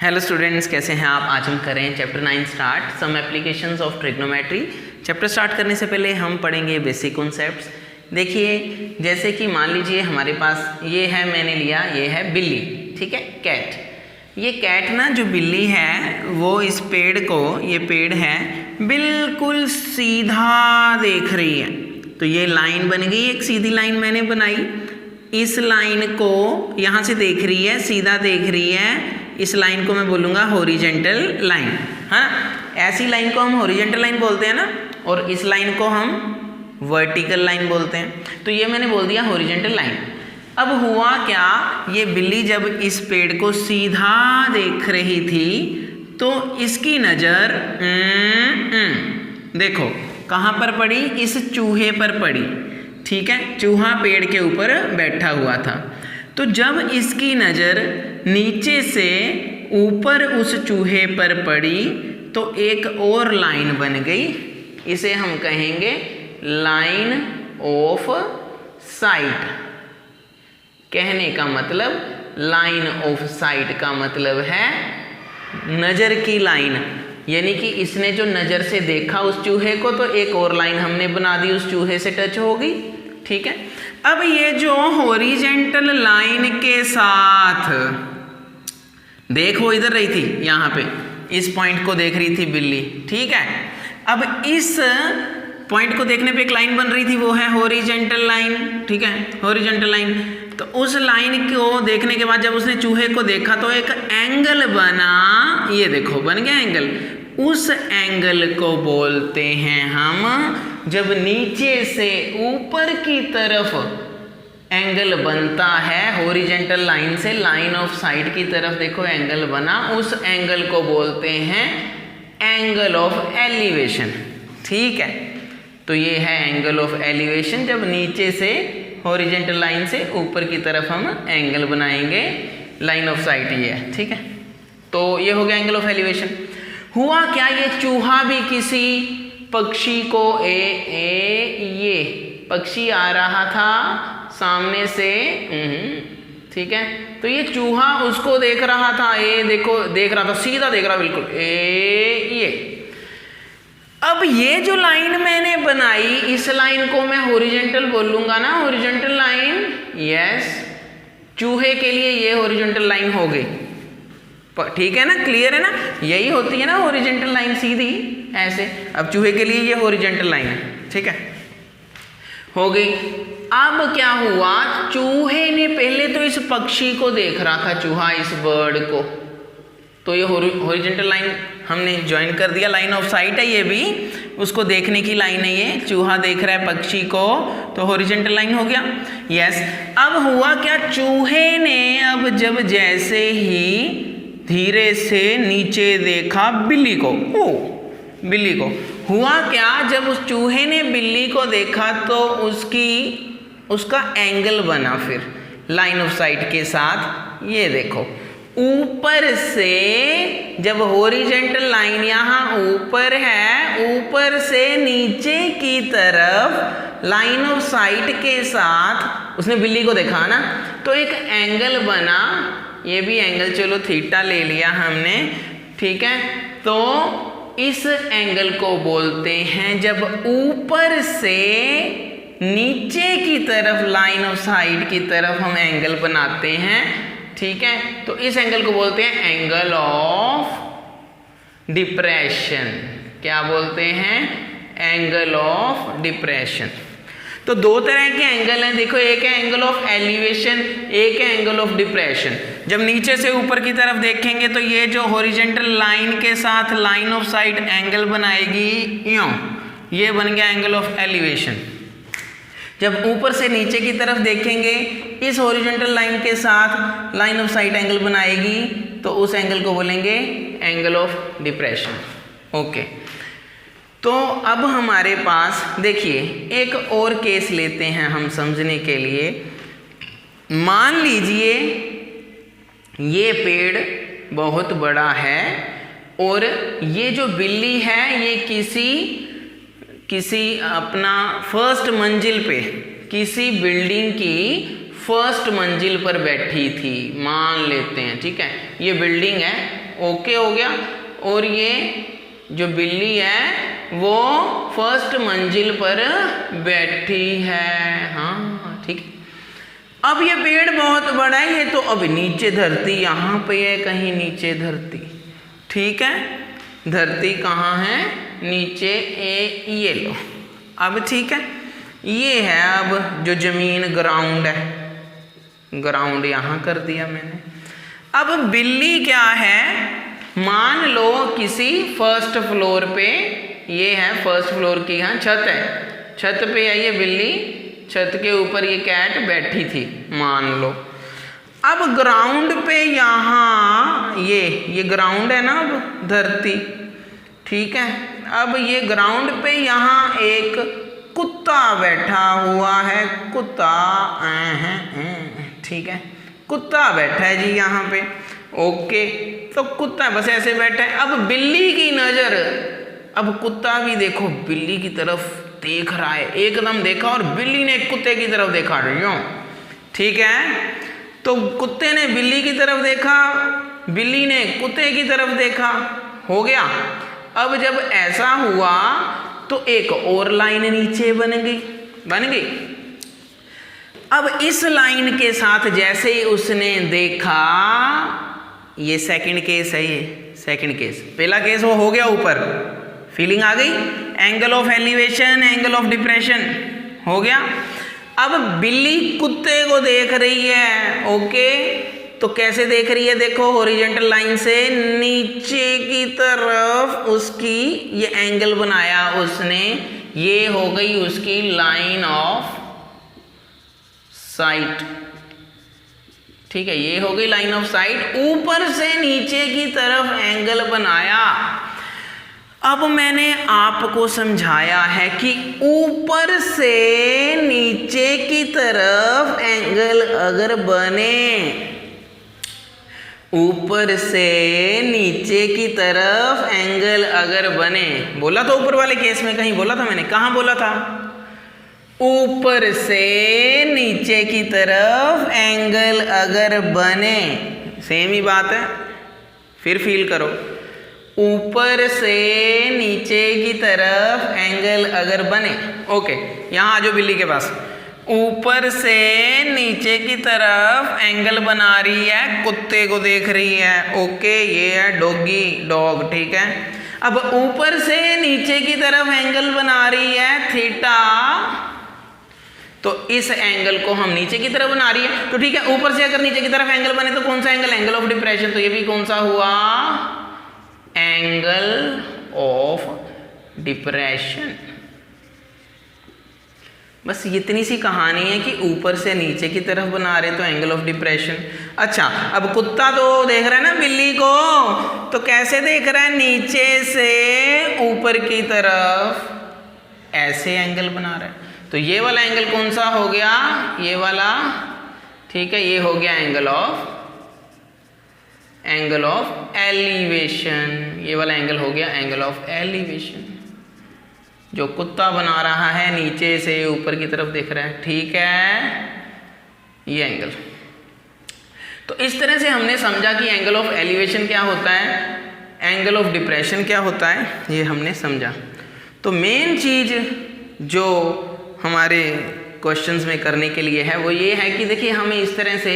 Hello students, कैसे हैं आप। आज हम करें chapter 9 start some applications of trigonometry. Chapter start करने से पहले हम पढ़ेंगे बेसिक कॉन्सेप्ट्स। देखिए, जैसे कि मान लीजिए हमारे पास ये है, मैंने लिया ये है बिल्ली, ठीक है, कैट। ये कैट ना जो बिल्ली है वो इस पेड़ को, ये पेड़ है, बिल्कुल सीधा देख रही है। तो ये लाइन बन गई, एक सीधी लाइन मैंने बनाई। इस लाइन को यहाँ से देख रही है, सीधा देख रही है। इस लाइन को मैं बोलूँगा हॉरिजेंटल लाइन, है ना। ऐसी लाइन को हम हॉरिजेंटल लाइन बोलते हैं ना, और इस लाइन को हम वर्टिकल लाइन बोलते हैं। तो ये मैंने बोल दिया हॉरिजेंटल लाइन। अब हुआ क्या, ये बिल्ली जब इस पेड़ को सीधा देख रही थी तो इसकी नज़र देखो कहाँ पर पड़ी, इस चूहे पर पड़ी, ठीक है। चूहा पेड़ के ऊपर बैठा हुआ था। तो जब इसकी नज़र नीचे से ऊपर उस चूहे पर पड़ी तो एक और लाइन बन गई। इसे हम कहेंगे लाइन ऑफ साइट। कहने का मतलब, लाइन ऑफ साइट का मतलब है नज़र की लाइन। यानी कि इसने जो नज़र से देखा उस चूहे को, तो एक और लाइन हमने बना दी, उस चूहे से टच होगी, ठीक है। अब ये जो हॉरिजेंटल लाइन के साथ, देखो इधर रही थी, यहाँ पे इस पॉइंट को देख रही थी बिल्ली, ठीक है। अब इस पॉइंट को देखने पे एक लाइन बन रही थी, वो है हॉरिजेंटल लाइन, ठीक है, हॉरिजेंटल लाइन। तो उस लाइन को देखने के बाद जब उसने चूहे को देखा तो एक एंगल बना, ये देखो बन गया एंगल। उस एंगल को बोलते हैं हम, जब नीचे से ऊपर की तरफ एंगल बनता है हॉरिजेंटल लाइन से लाइन ऑफ साइट की तरफ, देखो एंगल बना, उस एंगल को बोलते हैं एंगल ऑफ एलिवेशन, ठीक है। तो ये है एंगल ऑफ एलिवेशन, जब नीचे से हॉरिजेंटल लाइन से ऊपर की तरफ हम एंगल बनाएंगे, लाइन ऑफ साइट ये है, ठीक है। तो ये हो गया एंगल ऑफ एलिवेशन। हुआ क्या, ये चूहा भी किसी पक्षी को ये पक्षी आ रहा था सामने से, ठीक है। तो ये चूहा उसको देख रहा था, देखो देख रहा था, सीधा देख रहा बिल्कुल, ये। अब ये जो लाइन मैंने बनाई, इस लाइन को मैं हॉरिजेंटल बोलूंगा ना, हॉरिजेंटल लाइन, यस। चूहे के लिए ये हॉरिजेंटल लाइन हो गई, ठीक है ना, क्लियर है ना। यही होती है ना हॉरिजेंटल लाइन, सीधी ऐसे। अब चूहे के लिए ये हॉरिजेंटल लाइन है, ठीक है, हो गई। अब क्या हुआ, चूहे ने पहले तो इस पक्षी को देख रहा था, चूहा इस बर्ड को, तो ये हॉरिजेंटल लाइन हमने ज्वाइन कर दिया, लाइन ऑफ साइट है ये भी, उसको देखने की लाइन है ये। चूहा देख रहा है पक्षी को, तो हॉरिजेंटल लाइन हो गया, यस। अब हुआ क्या, चूहे ने अब जब जैसे ही धीरे से नीचे देखा बिल्ली को, बिल्ली को, हुआ क्या, जब उस चूहे ने बिल्ली को देखा तो उसका एंगल बना फिर लाइन ऑफ साइट के साथ। ये देखो ऊपर से, जब हॉरिजेंटल लाइन यहाँ ऊपर है, ऊपर से नीचे की तरफ लाइन ऑफ साइट के साथ उसने बिल्ली को देखा ना, तो एक एंगल बना। ये भी एंगल चलो थीटा ले लिया हमने, ठीक है। तो इस एंगल को बोलते हैं, जब ऊपर से नीचे की तरफ लाइन ऑफ साइट की तरफ हम एंगल बनाते हैं, ठीक है। तो इस एंगल को बोलते हैं एंगल ऑफ डिप्रेशन। क्या बोलते हैं, एंगल ऑफ डिप्रेशन। तो दो तरह के एंगल हैं, देखो, एक है एंगल ऑफ एलिवेशन, एक है एंगल ऑफ डिप्रेशन। जब नीचे से ऊपर की तरफ देखेंगे तो ये जो हॉरिजेंटल लाइन के साथ लाइन ऑफ साइट एंगल बनाएगी, यूं, ये बन गया एंगल ऑफ एलिवेशन। जब ऊपर से नीचे की तरफ देखेंगे, इस हॉरिजेंटल लाइन के साथ लाइन ऑफ साइट एंगल बनाएगी, तो उस एंगल को बोलेंगे एंगल ऑफ डिप्रेशन, ओके। तो अब हमारे पास देखिए एक और केस लेते हैं हम समझने के लिए। मान लीजिए ये पेड़ बहुत बड़ा है और ये जो बिल्ली है ये किसी अपना फर्स्ट मंजिल पे, किसी बिल्डिंग की फर्स्ट मंजिल पर बैठी थी, मान लेते हैं, ठीक है। ये बिल्डिंग है ओके हो गया। और ये जो बिल्ली है वो फर्स्ट मंजिल पर बैठी है। हाँ ठीक है। अब ये पेड़ बहुत बड़ा है, ये तो अब नीचे धरती यहाँ पे है, कहीं नीचे धरती, ठीक है। धरती कहाँ है? नीचे। ये लो अब ठीक है। ये है अब जो जमीन, ग्राउंड है, ग्राउंड यहाँ कर दिया मैंने। अब बिल्ली क्या है, मान लो किसी फर्स्ट फ्लोर पे, ये है फर्स्ट फ्लोर की, यहाँ छत है, छत पे है ये बिल्ली, छत के ऊपर ये कैट बैठी थी मान लो। अब ग्राउंड पे यहाँ ये ग्राउंड है ना, अब धरती, ठीक है। अब ये ग्राउंड पे यहाँ एक कुत्ता बैठा हुआ है, कुत्ता, ठीक है, कुत्ता बैठा है जी यहाँ पे, ओके। तो कुत्ता बस ऐसे बैठा है। अब बिल्ली की नज़र, अब कुत्ता भी देखो बिल्ली की तरफ देख रहा है, एकदम देखा, और बिल्ली ने कुत्ते की तरफ देखा, यूं, ठीक है। तो कुत्ते ने बिल्ली की तरफ देखा, बिल्ली ने कुत्ते की तरफ देखा, हो गया। अब जब ऐसा हुआ तो एक और लाइन नीचे बन गई। अब इस लाइन के साथ जैसे ही उसने देखा, ये सेकंड केस है, ये सेकंड केस, पहला केस वो हो गया ऊपर, फीलिंग आ गई, angle of elevation, angle of depression हो गया। अब बिल्ली कुत्ते को देख रही है, ओके। तो कैसे देख रही है? देखो हॉरिजॉन्टल लाइन से नीचे की तरफ उसकी ये एंगल बनाया उसने, ये हो गई उसकी लाइन ऑफ साइट, ठीक है, ये हो गई लाइन ऑफ साइट। ऊपर से नीचे की तरफ एंगल बनाया। अब मैंने आपको समझाया है कि ऊपर से नीचे की तरफ एंगल अगर बने, ऊपर से नीचे की तरफ एंगल अगर बने, बोला था ऊपर वाले केस में, कहीं बोला था मैंने, कहाँ बोला था? ऊपर से नीचे की तरफ एंगल अगर बने, सेम ही बात है, फिर फील करो, ऊपर से नीचे की तरफ एंगल अगर बने, ओके। यहाँ आ जाओ बिल्ली के पास, ऊपर से नीचे की तरफ एंगल बना रही है, कुत्ते को देख रही है, ओके। ये है डॉगी, डॉग, ठीक है। अब ऊपर से नीचे की तरफ एंगल बना रही है थीटा, तो इस एंगल को हम नीचे की तरफ बना रही है, तो ठीक है। ऊपर से अगर नीचे की तरफ एंगल बने तो कौन सा एंगल? Angle of depression. तो ये भी कौन सा हुआ? Angle of depression. बस इतनी सी कहानी है कि ऊपर से नीचे की तरफ बना रहे तो एंगल ऑफ डिप्रेशन। अच्छा, अब कुत्ता तो देख रहा है ना बिल्ली को, तो कैसे देख रहा है? नीचे से ऊपर की तरफ ऐसे एंगल बना रहा है। तो ये वाला एंगल कौन सा हो गया? ये वाला, ठीक है, ये हो गया एंगल ऑफ एलिवेशन। ये वाला एंगल हो गया एंगल ऑफ एलिवेशन, जो कुत्ता बना रहा है नीचे से ऊपर की तरफ देख रहा है, ठीक है, ये एंगल। तो इस तरह से हमने समझा कि एंगल ऑफ एलिवेशन क्या होता है, एंगल ऑफ डिप्रेशन क्या होता है, ये हमने समझा। तो मेन चीज़ जो हमारे क्वेश्चंस में करने के लिए है वो ये है कि देखिए हमें इस तरह से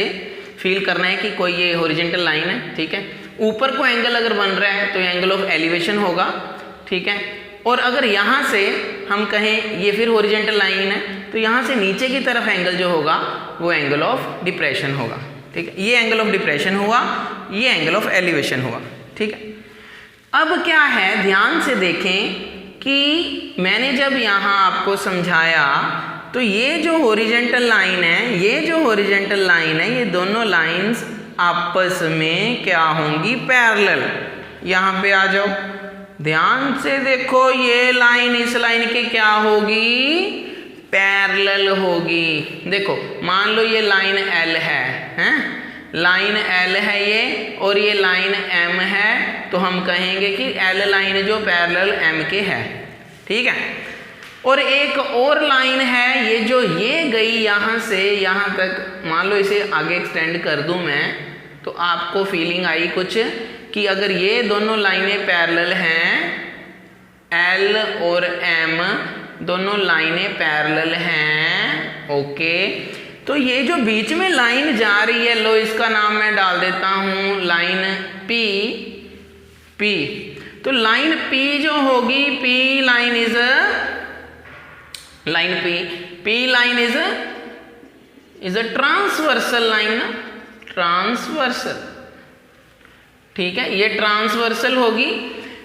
फील करना है कि कोई ये हॉरिजॉन्टल लाइन है, ठीक है, ऊपर को एंगल अगर बन रहा है तो एंगल ऑफ एलिवेशन होगा, ठीक है। और अगर यहाँ से हम कहें ये फिर हॉरिजॉन्टल लाइन है, तो यहाँ से नीचे की तरफ एंगल जो होगा वो एंगल ऑफ डिप्रेशन होगा, ठीक है। ये एंगल ऑफ डिप्रेशन हुआ, ये एंगल ऑफ एलिवेशन हुआ, ठीक है। अब क्या है, ध्यान से देखें कि मैंने जब यहाँ आपको समझाया तो ये जो हॉरिजॉन्टल लाइन है, ये जो हॉरिजॉन्टल लाइन है, ये दोनों लाइंस आपस में क्या होंगी? पैरेलल। यहाँ पे आ जाओ, ध्यान से देखो, ये लाइन इस लाइन के क्या होगी? पैरेलल होगी। देखो मान लो ये लाइन L है, लाइन L है ये, और ये लाइन M है, तो हम कहेंगे कि L लाइन जो पैरेलल M के है, ठीक है। और एक और लाइन है, ये जो ये गई यहाँ से यहाँ तक, मान लो इसे आगे एक्सटेंड कर दूं मैं, तो आपको फीलिंग आई कुछ कि अगर ये दोनों लाइनें पैरेलल हैं, L और M दोनों लाइनें पैरेलल हैं, ओके, तो ये जो बीच में लाइन जा रही है, लो इसका नाम मैं डाल देता हूं लाइन P। तो लाइन P जो होगी, P line is line P line is a transversal line, transversal, ठीक है, ये ट्रांसवर्सल होगी।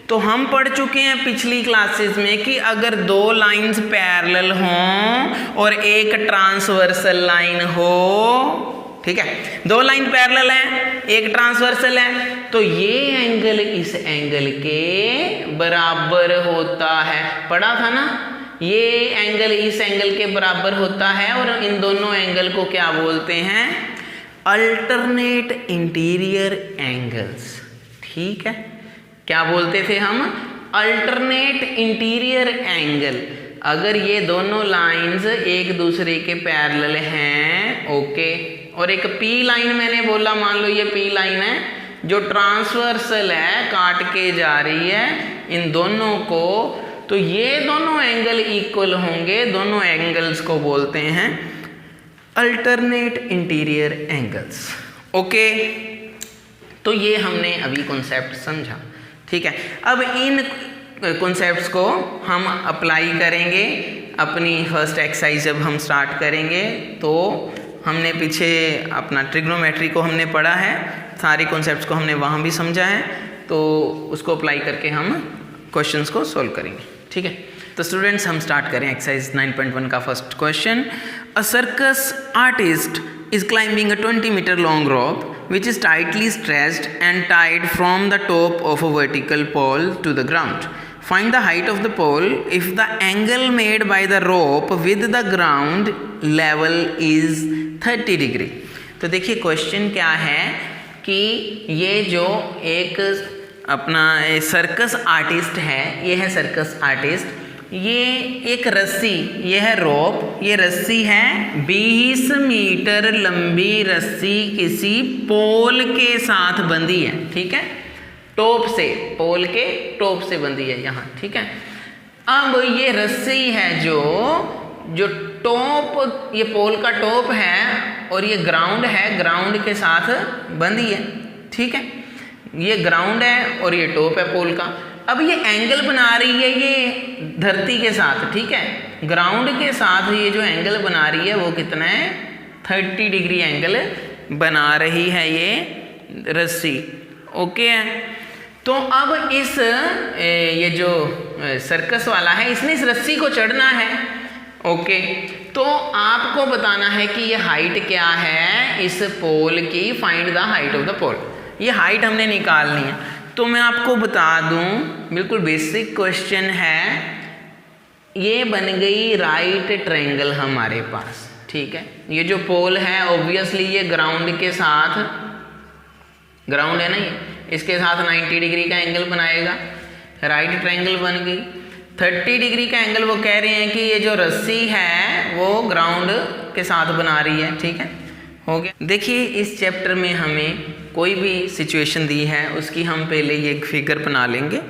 तो हम पढ़ चुके हैं पिछली क्लासेस में कि अगर दो लाइंस पैरेलल हों और एक ट्रांसवर्सल लाइन हो, ठीक है, दो लाइन पैरेलल है, एक ट्रांसवर्सल है, तो ये एंगल इस एंगल के बराबर होता है। पढ़ा था ना, ये एंगल इस एंगल के बराबर होता है और इन दोनों एंगल को क्या बोलते हैं? अल्टरनेट इंटीरियर एंगल्स, ठीक है। क्या बोलते थे हम? Alternate interior angle. अगर ये दोनों लाइंस एक दूसरे के पैरेलल हैं, ओके, और एक P लाइन मैंने बोला, मान लो ये P लाइन है जो ट्रांसवर्सल है, काट के जा रही है इन दोनों को, तो ये दोनों एंगल इक्वल होंगे, दोनों एंगल्स को बोलते हैं अल्टरनेट इंटीरियर एंगल्स, ओके। तो ये हमने अभी कॉन्सेप्ट समझा, ठीक है। अब इन कॉन्सेप्ट्स को हम अप्लाई करेंगे अपनी फर्स्ट एक्सरसाइज जब हम स्टार्ट करेंगे। तो हमने पीछे अपना ट्रिग्नोमेट्री को हमने पढ़ा है, सारे कॉन्सेप्ट्स को हमने वहाँ भी समझा है, तो उसको अप्लाई करके हम क्वेश्चंस को सोल्व करेंगे, ठीक है। तो स्टूडेंट्स हम स्टार्ट करें एक्सरसाइज 9.1 का first question. A circus artist is climbing a 20 meter long rope which is tightly stretched and tied from the top of a vertical pole to the ground. Find the height of the pole if the angle made by the rope with the ground level is 30 degree. तो देखिए question क्या है कि ये जो एक अपना circus artist है, ये है सर्कस आर्टिस्ट, ये एक रस्सी, ये है रोप, ये रस्सी है 20 मीटर लंबी रस्सी किसी पोल के साथ बंधी है, ठीक है, टॉप से, पोल के टॉप से बंधी है यहाँ, ठीक है। अब ये रस्सी है जो टॉप, ये पोल का टॉप है और ये ग्राउंड है, ग्राउंड के साथ बंधी है, ठीक है, ये ग्राउंड है और ये टॉप है पोल का। अब ये एंगल बना रही है ये धरती के साथ, ठीक है, ग्राउंड के साथ ये जो एंगल बना रही है वो कितना है? 30 डिग्री एंगल बना रही है ये रस्सी, ओके है। तो अब इस ये जो सर्कस वाला है, इसने इस रस्सी को चढ़ना है, ओके, तो आपको बताना है कि ये हाइट क्या है इस पोल की, find the height of the pole. ये हाइट हमने निकालनी है। तो मैं आपको बता दूं, बिल्कुल बेसिक क्वेश्चन है, ये बन गई राइट ट्रायंगल हमारे पास, ठीक है। ये जो पोल है ऑब्वियसली ये ग्राउंड के साथ, ग्राउंड है ना, ये इसके साथ 90 डिग्री का एंगल बनाएगा, राइट ट्रायंगल बन गई। 30 डिग्री का एंगल वो कह रहे हैं कि ये जो रस्सी है वो ग्राउंड के साथ बना रही है, ठीक है, हो गया। देखिए इस चैप्टर में हमें कोई भी सिचुएशन दी है उसकी हम पहले ये एक फिगर बना लेंगे,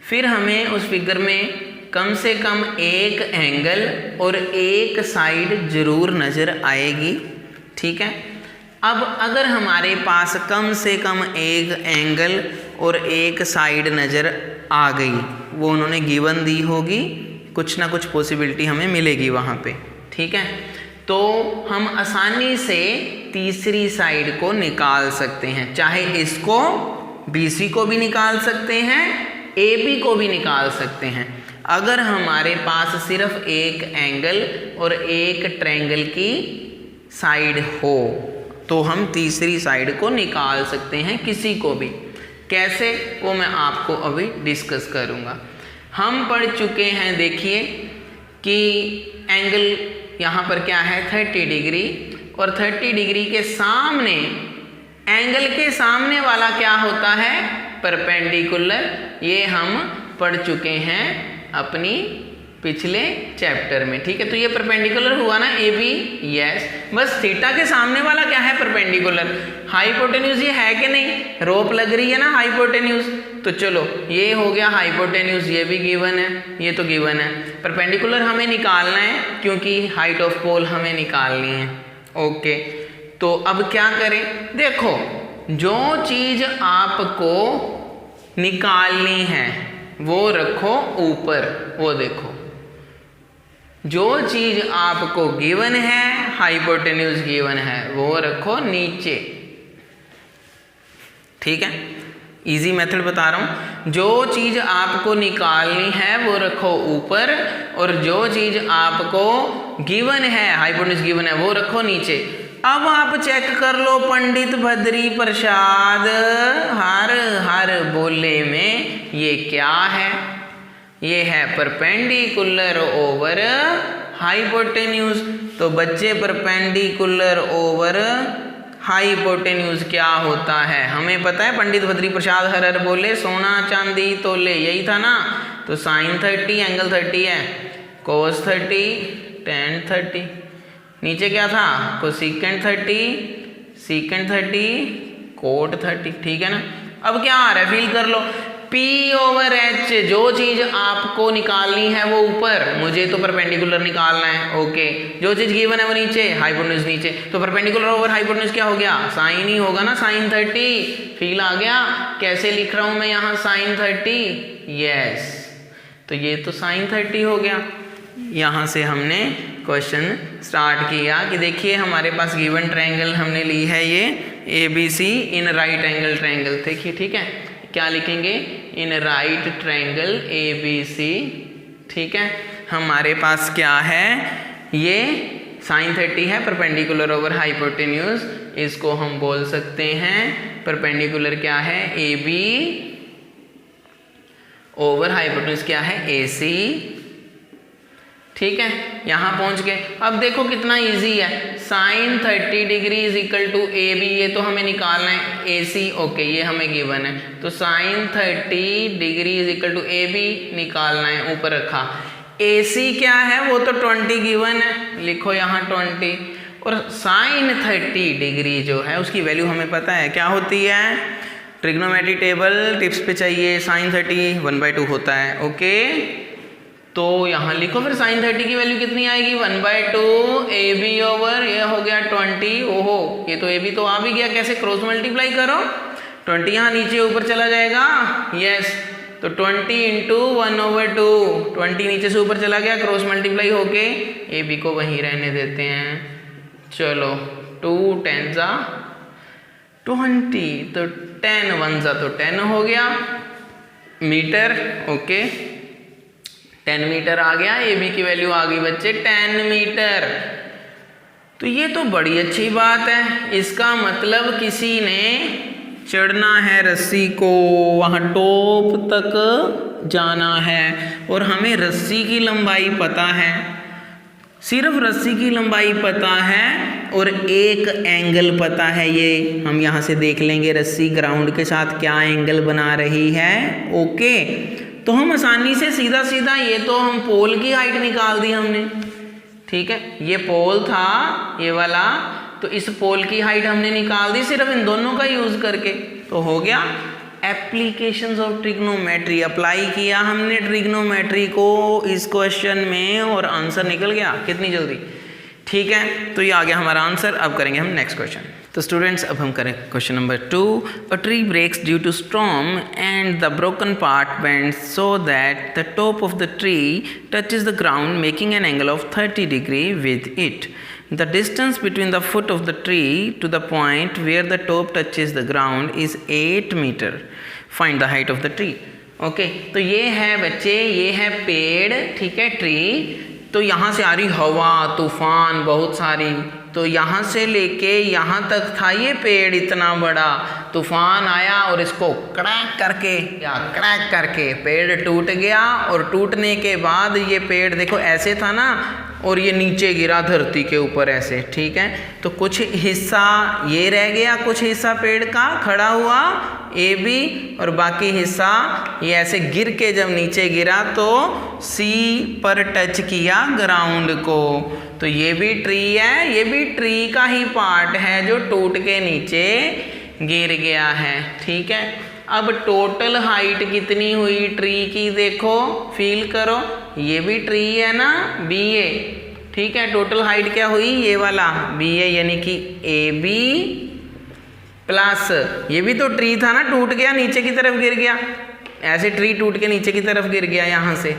फिर हमें उस फिगर में कम से कम एक एंगल और एक साइड जरूर नज़र आएगी, ठीक है। अब अगर हमारे पास कम से कम एक एंगल और एक साइड नज़र आ गई, वो उन्होंने गिवन दी होगी, कुछ ना कुछ पॉसिबिलिटी हमें मिलेगी वहाँ पे, ठीक है। तो हम आसानी से तीसरी साइड को निकाल सकते हैं, चाहे इसको BC को भी निकाल सकते हैं, AB को भी निकाल सकते हैं। अगर हमारे पास सिर्फ एक एंगल और एक ट्रायंगल की साइड हो तो हम तीसरी साइड को निकाल सकते हैं, किसी को भी। कैसे, वो मैं आपको अभी डिस्कस करूँगा। हम पढ़ चुके हैं, देखिए कि एंगल यहाँ पर क्या है 30 डिग्री, और 30 डिग्री के सामने, एंगल के सामने वाला क्या होता है? परपेंडिकुलर। ये हम पढ़ चुके हैं अपनी पिछले चैप्टर में, ठीक है। तो ये परपेंडिकुलर हुआ ना ए बी, यस। बस थीटा के सामने वाला क्या है, परपेंडिकुलर। हाइपोटेन्यूज ये है कि नहीं, रोप लग रही है ना हाइपोटेन्यूज, तो चलो ये हो गया हाइपोटेन्यूज, ये भी गिवन है, ये तो गिवन है। परपेंडिकुलर हमें निकालना है क्योंकि हाइट ऑफ पोल हमें निकालनी है, ओके। तो अब क्या करें, देखो जो चीज आपको निकालनी है वो रखो ऊपर, वो देखो जो चीज आपको गिवन है, हाइपोटेन्यूज गिवन है, वो रखो नीचे, ठीक है। इजी मेथड बता रहा हूं, जो चीज आपको निकालनी है वो रखो ऊपर, और जो चीज आपको गिवन है, हाइपोटेन्यूज गिवन है, वो रखो नीचे। अब आप चेक कर लो पंडित भद्री प्रसाद, हर बोले में ये क्या है, ये है परपेंडिकुलर ओवर हाइपोटेन्यूज। तो बच्चे परपेंडिकुलर ओवर हाइपोटेन्यूज क्या होता है हमें पता है, पंडित भद्री प्रसाद हर बोले सोना चांदी तोले, यही था ना। तो साइन 30 एंगल 30 है, कोस 30 टेन 30, नीचे क्या था कोसेकेंट 30 सीकेंट 30 कोट 30, ठीक है ना। अब क्या आ रहा है फील कर लो, P ओवर H, जो चीज आपको निकालनी है वो ऊपर, मुझे तो परपेंडिकुलर निकालना है, ओके। जो चीज गिवन है वो नीचे, हाइपोटेन्यूज नीचे, तो परपेंडिकुलर ओवर हाइपोटेन्यूज क्या हो गया, साइन ही होगा ना, साइन 30। फील आ गया, कैसे लिख रहा हूं मैं यहाँ साइन 30, यस। तो ये तो साइन 30 हो गया। यहाँ से हमने क्वेश्चन स्टार्ट किया कि देखिए हमारे पास गिवन ट्रायंगल हमने ली है ये ABC in right angle triangle, देखिए ठीक है, क्या लिखेंगे, इन राइट ट्रायंगल ABC, ठीक है। हमारे पास क्या है, ये साइन 30 है, परपेंडिकुलर ओवर हाइपोटेन्यूज, इसको हम बोल सकते हैं परपेंडिकुलर क्या है AB ओवर हाइपोटेन्यूज क्या है AC, ठीक है। यहां पहुंच गए। अब देखो कितना इजी है, sine 30 degree is equal to AB, ये तो हमें निकालना है AC, ओके, ये हमें गिवन है। तो sine 30 degree is equal to AB निकालना है, ऊपर रखा। AC क्या है, वो तो 20 गिवन है, लिखो यहाँ 20, और साइन 30 डिग्री जो है उसकी वैल्यू हमें पता है क्या होती है, ट्रिग्नोमेट्री टेबल टिप्स पे चाहिए, साइन 30 1/2 होता है, ओके। तो यहाँ लिखो फिर साइन 30 की वैल्यू कितनी आएगी, 1/2 AB ओवर ये हो गया 20, ओहो ये तो AB तो आ भी गया, कैसे क्रॉस मल्टीप्लाई करो, 20 यहाँ नीचे ऊपर चला जाएगा, यस। तो 20 इंटू 1/2, 20 नीचे से ऊपर चला गया, क्रॉस मल्टीप्लाई होके AB को वहीं रहने देते हैं। चलो 2 10 जा 20, तो 10 1 जा तो 10 हो गया मीटर, ओके। 10 मीटर आ गया, AB की वैल्यू आ गई बच्चे 10 मीटर। तो ये तो बड़ी अच्छी बात है, इसका मतलब किसी ने चढ़ना है रस्सी को, वहाँ टॉप तक जाना है, और हमें रस्सी की लंबाई पता है, सिर्फ रस्सी की लंबाई पता है और एक एंगल पता है, ये हम यहाँ से देख लेंगे रस्सी ग्राउंड के साथ क्या एंगल बना रही है, ओके। तो हम आसानी से सीधा सीधा ये तो हम पोल की हाइट निकाल दी हमने, ठीक है, ये पोल था ये वाला, तो इस पोल की हाइट हमने निकाल दी सिर्फ इन दोनों का यूज करके, तो हो गया। एप्लीकेशंस ऑफ ट्रिग्नोमेट्री अप्लाई किया हमने ट्रिग्नोमेट्री को इस क्वेश्चन में, और आंसर निकल गया कितनी जल्दी, ठीक है। तो ये आ गया हमारा आंसर। अब करेंगे हम नेक्स्ट क्वेश्चन। तो स्टूडेंट्स अब हम करें question number 2। A tree breaks due to storm and the broken part bends so that the top of the tree touches the ground making an angle of 30 degree with it. The distance between the foot of the tree to the point where the top touches the ground is 8 meter. Find the height of the tree. Okay, तो ये है बच्चे, ये है पेड़, ठीक है, tree. तो यहाँ से आ रही हवा तूफान बहुत सारी, तो यहाँ से लेके यहाँ तक था ये पेड़ इतना बड़ा, तूफान आया और इसको क्रैक करके पेड़ टूट गया, और टूटने के बाद ये पेड़ देखो ऐसे था ना, और ये नीचे गिरा धरती के ऊपर ऐसे, ठीक है। तो कुछ हिस्सा ये रह गया, कुछ हिस्सा पेड़ का खड़ा हुआ ए बी, और बाकी हिस्सा ये ऐसे गिर के जब नीचे गिरा तो सी पर टच किया ग्राउंड को। तो ये भी ट्री है, ये भी ट्री का ही पार्ट है जो टूट के नीचे गिर गया है, ठीक है। अब टोटल हाइट कितनी हुई ट्री की, देखो फील करो, ये भी ट्री है ना बी ए, ठीक है। टोटल हाइट क्या हुई, ये वाला बी ए यानी कि ए बी प्लस ये भी तो ट्री था ना, टूट गया नीचे की तरफ गिर गया, ऐसे ट्री टूट के नीचे की तरफ गिर गया यहाँ से,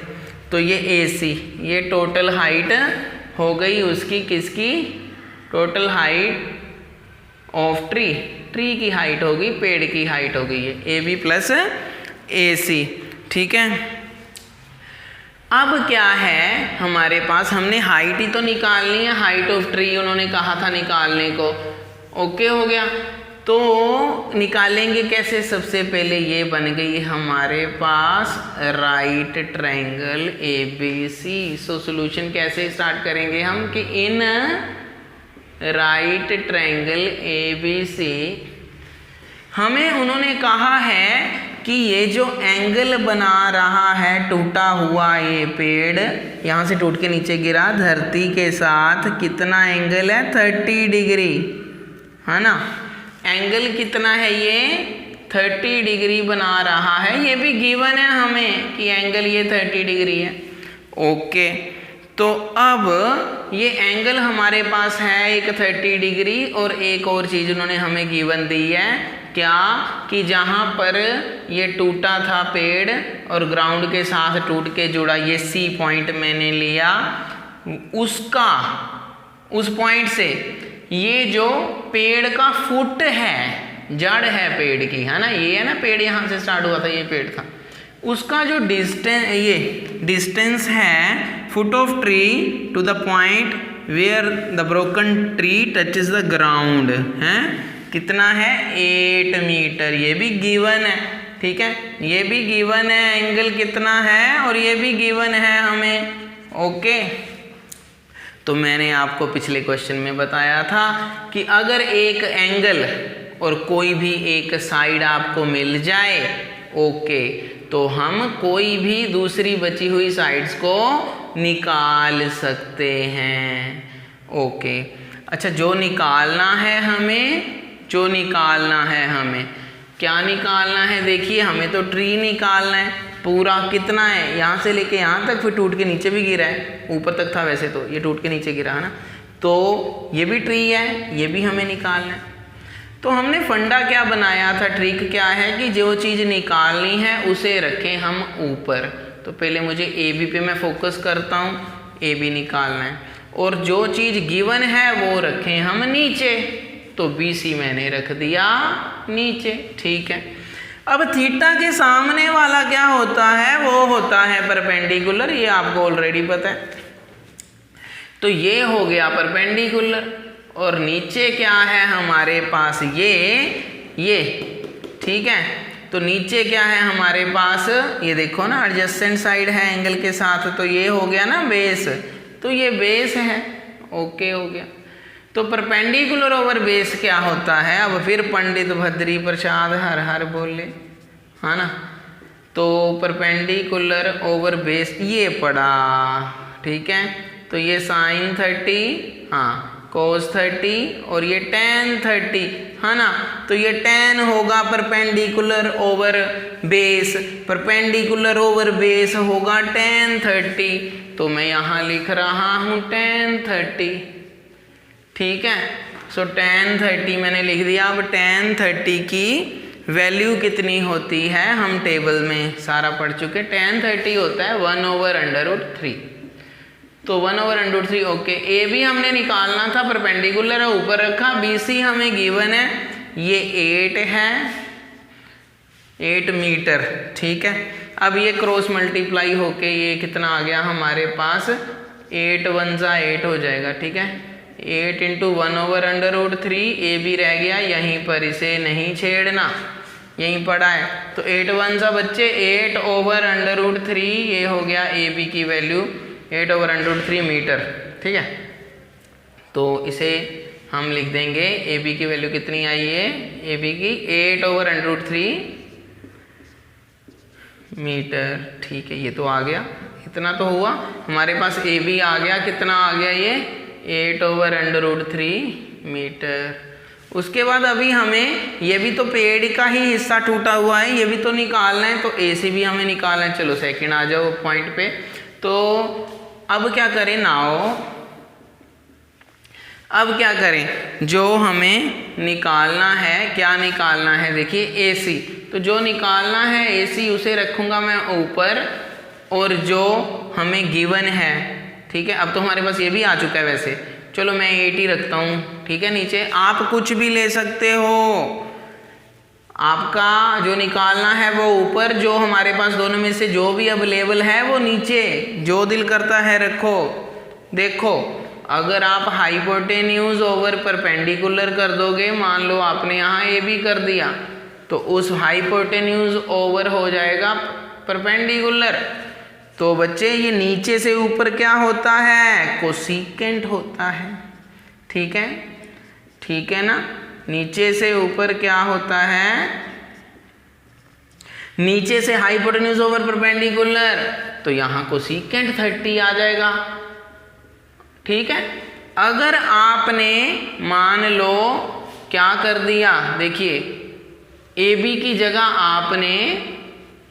तो ये ए सी, ये टोटल हाइट हो गई उसकी, किसकी, total height of tree, tree की हाइट हो गई, पेड़ की हाइट हो गई है ए बी प्लस ए सी, ठीक है। अब क्या है हमारे पास, हमने हाइट ही तो निकालनी है, हाइट ऑफ ट्री उन्होंने कहा था निकालने को, ओके हो गया। तो निकालेंगे कैसे, सबसे पहले ये बन गई हमारे पास right triangle A B C. So solution कैसे स्टार्ट करेंगे हम कि in right triangle A B C हमें उन्होंने कहा है कि ये जो एंगल बना रहा है टूटा हुआ ये पेड़ यहाँ से टूट के नीचे गिरा धरती के साथ, कितना एंगल है 30 डिग्री, है ना। एंगल कितना है ये 30 डिग्री बना रहा है, ये भी गिवन है हमें कि एंगल ये 30 डिग्री है, ओके। तो अब ये एंगल हमारे पास है एक 30 डिग्री, और एक और चीज़ उन्होंने हमें गिवन दी है, क्या कि जहाँ पर ये टूटा था पेड़ और ग्राउंड के साथ टूट के जुड़ा, ये सी पॉइंट मैंने लिया, उसका उस पॉइंट से ये जो पेड़ का फुट है, जड़ है पेड़ की, है ना, ये है ना पेड़, यहाँ से स्टार्ट हुआ था ये पेड़ था, उसका जो डिस्टेंस है foot of tree to the point where the broken tree touches the ground है, कितना है 8 मीटर, ये भी गिवन है, ठीक है, ये भी गिवन है, एंगल कितना है और ये भी गिवन है हमें, ओके। तो मैंने आपको पिछले क्वेश्चन में बताया था कि अगर एक एंगल और कोई भी एक साइड आपको मिल जाए, ओके, तो हम कोई भी दूसरी बची हुई साइड्स को निकाल सकते हैं, ओके। अच्छा, जो निकालना है हमें क्या निकालना है, देखिए हमें तो ट्री निकालना है, पूरा कितना है यहाँ से लेके यहाँ तक, फिर टूट के नीचे भी गिरा है, ऊपर तक था वैसे तो, ये टूट के नीचे गिरा है ना, तो ये भी ट्री है, ये भी हमें निकालना है। तो हमने फंडा क्या बनाया था, ट्रिक क्या है कि जो चीज़ निकालनी है उसे रखें हम ऊपर। तो पहले मुझे ए बी पे मैं फोकस करता हूँ, ए बी निकालना है, और जो चीज़ गिवन है वो रखें हम नीचे, तो बी सी मैंने रख दिया नीचे, ठीक है। अब थीटा के सामने वाला क्या होता है, वो होता है परपेंडिकुलर, ये आपको ऑलरेडी पता है। तो ये हो गया परपेंडिकुलर, और नीचे क्या है हमारे पास, ये ठीक है। तो नीचे क्या है हमारे पास, ये देखो ना एडजेसेंट साइड है एंगल के साथ, तो ये हो गया ना बेस, तो ये बेस है, ओके हो गया। तो परपेंडिकुलर ओवर बेस क्या होता है, अब फिर पंडित भद्री प्रसाद हर हर बोले, है ना। तो परपेंडिकुलर ओवर बेस ये पड़ा, ठीक है। तो ये साइन 30, हाँ cos 30, और ये tan 30, है ना। तो ये tan होगा perpendicular over base, perpendicular over base होगा tan 30, तो मैं यहाँ लिख रहा हूँ tan 30, ठीक है। सो tan 30 मैंने लिख दिया। अब tan 30 की वैल्यू कितनी होती है, हम टेबल में सारा पढ़ चुके। tan 30 होता है 1/√3, तो 1/√3, ओके। ए भी हमने निकालना था, परपेंडिकुलर है, ऊपर रखा। बी सी हमें गिवन है, ये 8 है, 8 मीटर, ठीक है। अब ये क्रॉस मल्टीप्लाई होके ये कितना आ गया हमारे पास, 8 1 जा 8 हो जाएगा, ठीक है। 8 × 1/√3, ए भी रह गया यहीं पर, इसे नहीं छेड़ना, यहीं पड़ा है। तो 8 1 जा बच्चे 8/√3, ये हो गया ए बी की वैल्यू 8/√3 मीटर, ठीक है। तो इसे हम लिख देंगे ए बी की वैल्यू कितनी आई है, ए बी की 8/√3 मीटर, ठीक है। ये तो आ गया, इतना तो हुआ हमारे पास, ए बी आ गया, कितना आ गया ये 8/√3 मीटर। उसके बाद अभी हमें ये भी तो पेड़ का ही हिस्सा टूटा हुआ है, ये भी तो निकालना है, तो ए सी भी हमें निकालना है। चलो सेकंड आ जाओ पॉइंट पे। तो अब क्या करें नाओ, अब क्या करें, जो हमें निकालना है, क्या निकालना है, देखिए ए सी। तो जो निकालना है ए सी उसे रखूँगा मैं ऊपर, और जो हमें गिवन है, ठीक है। अब तो हमारे पास ये भी आ चुका है वैसे, चलो मैं 80 रखता हूँ, ठीक है। नीचे आप कुछ भी ले सकते हो, आपका जो निकालना है वो ऊपर, जो हमारे पास दोनों में से जो भी अवेलेबल है वो नीचे, जो दिल करता है रखो। देखो अगर आप हाइपोटेन्यूज ओवर परपेंडिकुलर कर दोगे, मान लो आपने यहाँ ए बी कर दिया, तो उस हाइपोटेन्यूज ओवर हो जाएगा परपेंडिकुलर। तो बच्चे ये नीचे से ऊपर क्या होता है, कोसिकेंट होता है, ठीक है, ठीक है ना। नीचे से ऊपर क्या होता है, नीचे से हाइपोटेन्यूज ओवर परपेंडिकुलर, तो यहाँ कोसिकेंट 30 आ जाएगा, ठीक है। अगर आपने मान लो क्या कर दिया, देखिए ए बी की जगह आपने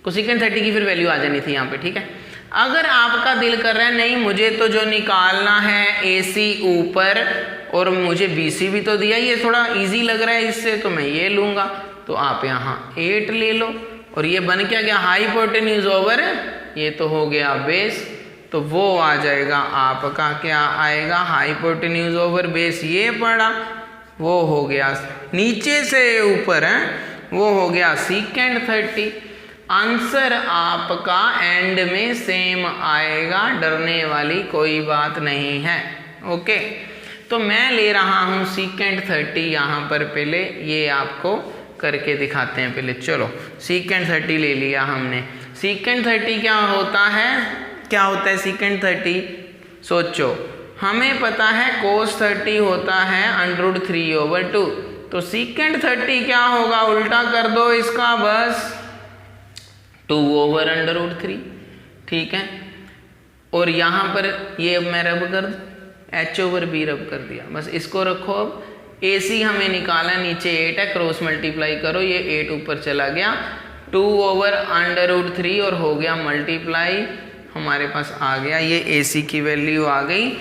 कोसिकेंट 30 की फिर वैल्यू आ जानी थी यहाँ पे, ठीक है। अगर आपका दिल कर रहा है नहीं मुझे तो जो निकालना है ए सी ऊपर, और मुझे बी सी भी तो दिया, ये थोड़ा इजी लग रहा है इससे, तो मैं ये लूँगा, तो आप यहाँ 8 ले लो, और ये बन क्या गया, हाइपोटेन्यूज ओवर, ये तो हो गया बेस, तो वो आ जाएगा आपका, क्या आएगा, हाइपोटेन्यूज ओवर बेस, ये पड़ा, वो हो गया नीचे से ऊपर है, वो हो गया सीकेंट 30। आंसर आपका एंड में सेम आएगा, डरने वाली कोई बात नहीं है, ओके। तो मैं ले रहा हूँ सीकेंट 30 यहाँ पर, पहले ये आपको करके दिखाते हैं पहले। चलो सीकेंट 30 ले लिया हमने। सीकेंट 30 क्या होता है, क्या होता है सीकेंट 30, सोचो हमें पता है कोस 30 होता है √3/2, तो सीकेंट 30 क्या होगा, उल्टा कर दो इसका बस, 2/√3, ठीक है। और यहाँ पर ये मैं रब कर h/b रब कर दिया, बस इसको रखो। अब ए सी हमें निकाला, नीचे 8 है, क्रॉस मल्टीप्लाई करो, ये 8 ऊपर चला गया, 2/√3 और हो गया मल्टीप्लाई, हमारे पास आ गया ये ए सी की वैल्यू आ गई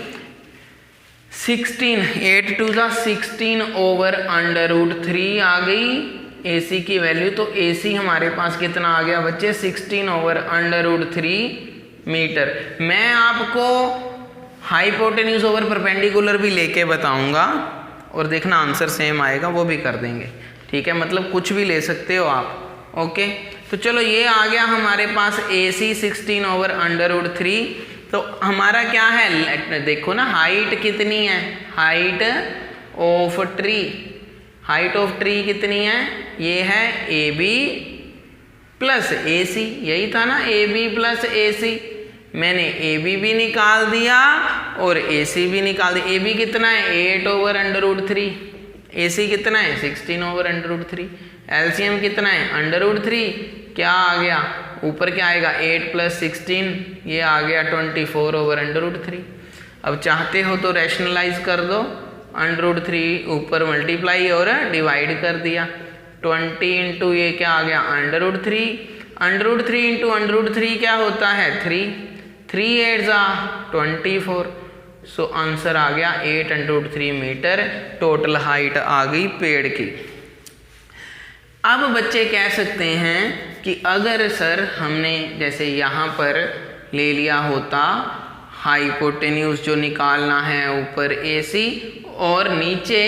16, 8 2 16/√3 आ गई ए सी की वैल्यू। तो ए सी हमारे पास कितना आ गया बच्चे, 16/√3 मीटर। मैं आपको हाइपोटेन्यूज ओवर परपेंडिकुलर भी लेके बताऊंगा, और देखना आंसर सेम आएगा, वो भी कर देंगे, ठीक है। मतलब कुछ भी ले सकते हो आप, ओके। तो चलो ये आ गया हमारे पास ए सी 16/√3। तो हमारा क्या है, देखो ना हाइट कितनी है, height of tree, height of tree कितनी है, ये है ए बी प्लस ए सी, यही था ना, ए बी प्लस ए सी। मैंने ए बी भी निकाल दिया और ए सी भी निकाल दिया। ए बी कितना है, 8/√3, ए सी कितना है, 16/√3, एलसीएम कितना है, √3, क्या आ गया ऊपर, क्या आएगा 8 + 16, ये आ गया 24/√3। अब चाहते हो तो रैशनलाइज कर दो, √3 ऊपर मल्टीप्लाई और डिवाइड कर दिया, 20 इंटू ये क्या आ गया √3, √3 इंटू √3 क्या होता है 3, 3 8 24। सो आंसर आ गया 8/√3 मीटर, टोटल हाइट आ गई पेड़ की। अब बच्चे कह सकते हैं कि अगर सर हमने जैसे यहाँ पर ले लिया होता हाइपोटेन्यूज जो निकालना है ऊपर AC और नीचे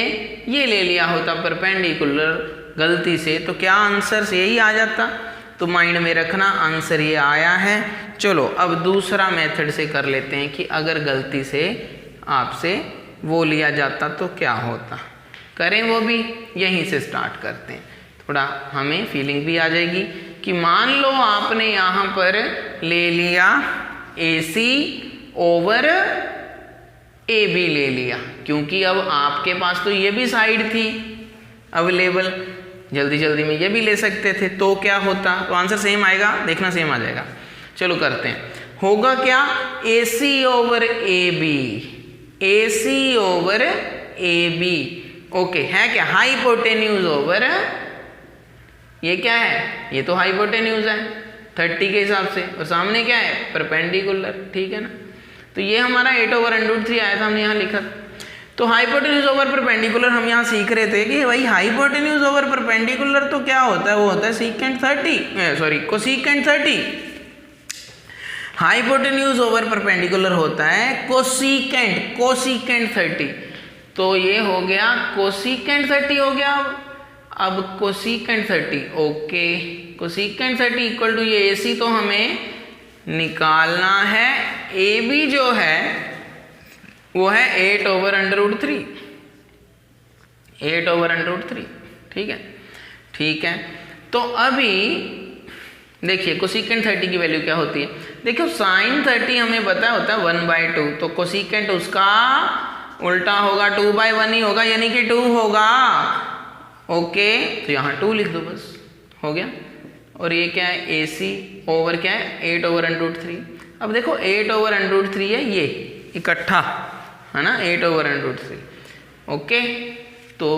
ये ले लिया होता परपेंडिकुलर गलती से, तो क्या आंसर यही आ जाता। तो माइंड में रखना आंसर ये आया है। चलो अब दूसरा मेथड से कर लेते हैं कि अगर गलती से आपसे वो लिया जाता तो क्या होता, करें वो भी, यहीं से स्टार्ट करते हैं, थोड़ा हमें फीलिंग भी आ जाएगी कि मान लो आपने यहाँ पर ले लिया AC ओवर ए बी ले लिया, क्योंकि अब आपके पास तो ये भी साइड थी अवेलेबल, जल्दी जल्दी में ये भी ले सकते थे, तो क्या होता, तो आंसर सेम आएगा, देखना सेम आ जाएगा। चलो करते हैं, होगा क्या, A C over A B, A C over A B, okay है क्या, हाइपोटेन्यूज ओवर, ये क्या है, ये तो हाइपोटेन्यूज है 30 के हिसाब से, और सामने क्या है, परपेंडिकुलर, ठीक है ना। तो ये हमारा 8/√3 आया था, हमने यहाँ लिखा। तो हाइपोटेन्यूज ओवर परपेंडिकुलर हम यहाँ सीख रहे थे कि भाई हाइपोटेन्यूज ओवर परपेंडिकुलर तो क्या होता है, वो होता है secant 30, sorry cosecant 30। Hypotenuse over perpendicular होता है कोसीकेंट 30। तो ये हो गया कोसीकेंट 30 हो गया। अब cosecant 30, okay, cosecant 30 equal to ये ए सी तो हमें निकालना है, ए बी जो है वो है 8/√3, 8/√3, ठीक है, ठीक है। तो अभी देखिए कोसीकेंट 30 की वैल्यू क्या होती है, देखो साइन 30 हमें पता होता है 1/2, तो कोसीकेंट उसका उल्टा होगा 2/1 ही होगा, यानी कि 2 होगा, ओके। तो यहाँ 2 लिख दो, बस हो गया। और ये क्या है, ए सी ओवर क्या है 8/√3। अब देखो 8/√3 है ये इकट्ठा, है ना, 8/√3, ओके। तो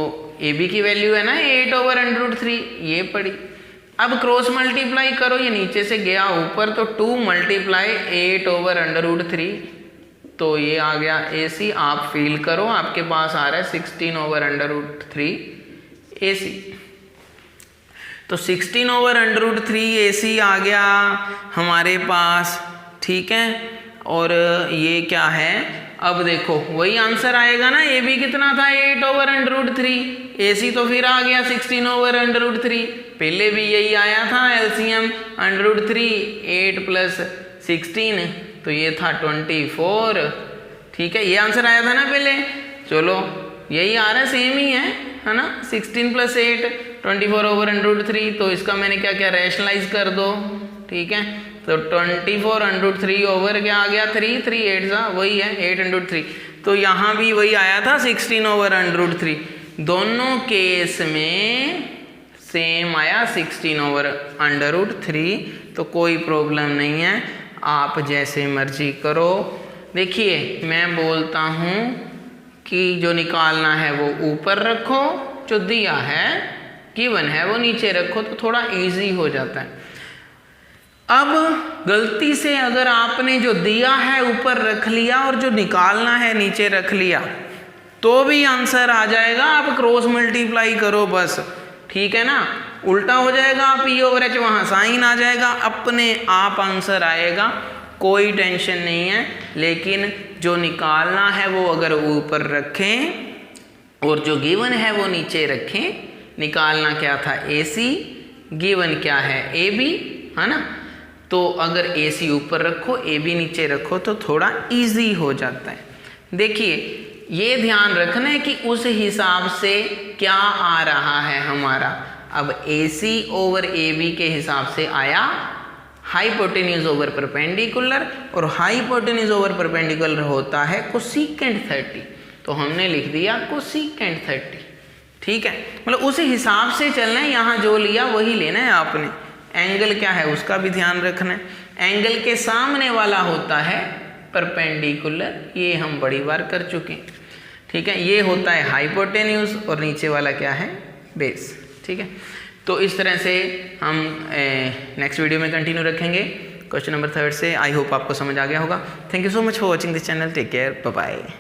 ए बी की वैल्यू है ना 8/√3, ये पड़ी। अब क्रॉस मल्टीप्लाई करो, ये नीचे से गया ऊपर, तो 2 × 8/√3, तो ये आ गया ए सी। आप फील करो, आपके पास आ रहा है 16/√3 ए सी। तो 16/√3 ए सी आ गया हमारे पास, ठीक है। और ये क्या है, अब देखो वही आंसर आएगा ना, ए बी कितना था 8/√3, ए सी तो फिर आ गया 16/√3, पहले भी यही आया था एलसीएम √3, 8 + 16, तो ये था 24, ठीक है, ये आंसर आया था ना पहले। चलो यही आ रहा है, सेम ही है ना, 16 + 8 24/√3, तो इसका मैंने क्या क्या रैशनलाइज कर दो, ठीक है। तो 24/√3 ओवर क्या आ गया 3, 3 8 वही है 8/3, तो यहाँ भी वही आया था 16/√3, दोनों केस में सेम आया 16/√3, तो कोई प्रॉब्लम नहीं है, आप जैसे मर्जी करो। देखिए मैं बोलता हूँ कि जो निकालना है वो ऊपर रखो, जो दिया है गिवन है वो नीचे रखो, तो थोड़ा इजी हो जाता है। अब गलती से अगर आपने जो दिया है ऊपर रख लिया और जो निकालना है नीचे रख लिया, तो भी आंसर आ जाएगा, आप क्रॉस मल्टीप्लाई करो बस, ठीक है ना, उल्टा हो जाएगा, P/H वहाँ साइन आ जाएगा, अपने आप आंसर आएगा, कोई टेंशन नहीं है। लेकिन जो निकालना है वो अगर ऊपर रखें और जो गिवन है वो नीचे रखें। निकालना क्या था ए सी, गिवन क्या है ए बी, है ना, तो अगर ए सी ऊपर रखो ए बी नीचे रखो तो थोड़ा इजी हो जाता है। देखिए ये ध्यान रखना है कि उस हिसाब से क्या आ रहा है हमारा। अब ए सी ओवर ए बी के हिसाब से आया हाइपोटेन्यूज ओवर परपेंडिकुलर, और हाइपोटेन्यूज ओवर परपेंडिकुलर होता है कोसीकेंट 30, तो हमने लिख दिया कोसीकेंट 30, ठीक है। मतलब उस हिसाब से चलना है, यहाँ जो लिया वही लेना है आपने। एंगल क्या है उसका भी ध्यान रखना है, एंगल के सामने वाला होता है परपेंडिकुलर, ये हम बड़ी बार कर चुके हैं, ठीक है। ये होता है हाइपोटेन्यूज और नीचे वाला क्या है बेस, ठीक है। तो इस तरह से हम नेक्स्ट वीडियो में कंटिन्यू रखेंगे क्वेश्चन नंबर 3 से। आई होप आपको समझ आ गया होगा। Thank you so much for watching this channel, take care, bye bye.